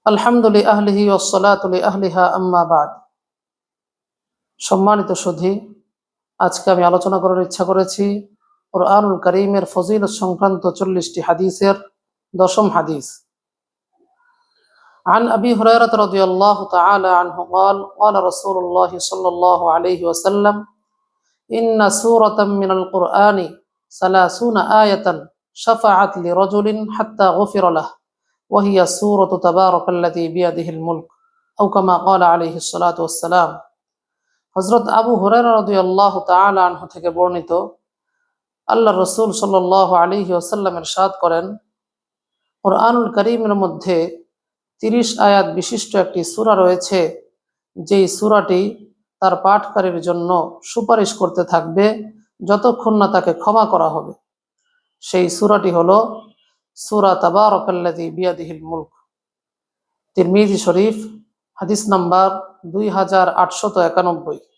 আলহামদুলিল্লাহ আহলিহি ওয়াসসালাতু লিআহলিহা আম্মা বাদ। সম্মানিত সুধী, আজকে আমি আলোচনা করার ইচ্ছা করেছি কুরআনুল কারীমের ফজিলত সংক্রান্ত 40টি হাদিসের দশম হাদিস। عن أبي هريرة رضي الله تعالى عنه قال قال رسول الله صلى الله عليه وسلم إن سورة من القرآن 30 آية شفعت لرجل حتى غفر له وهي سورة تبارك الذي بيده الملك أو كما قال عليه الصلاة والسلام। হযরত আবু হুরায়রা রাদিয়াল্লাহু তাআলা আনহু থেকে বর্ণিত, আল্লাহর রাসূল সাল্লাল্লাহু আলাইহি ওয়াসাল্লাম ইরশাদ করেন, কুরআনুল কারীমের মধ্যে 30 আয়াত বিশিষ্ট একটি সূরা রয়েছে, যেই সূরাটি তার পাঠকারীর জন্য সুপারিশ করতে থাকবে যতক্ষণ না তাকে ক্ষমা করা হবে। সেই সূরাটি হলো সূরা তাবারাকাল্লাযী বিয়াদিহিল মুলক। তিরমিজি শরীফ, হাদিস নাম্বার 2891।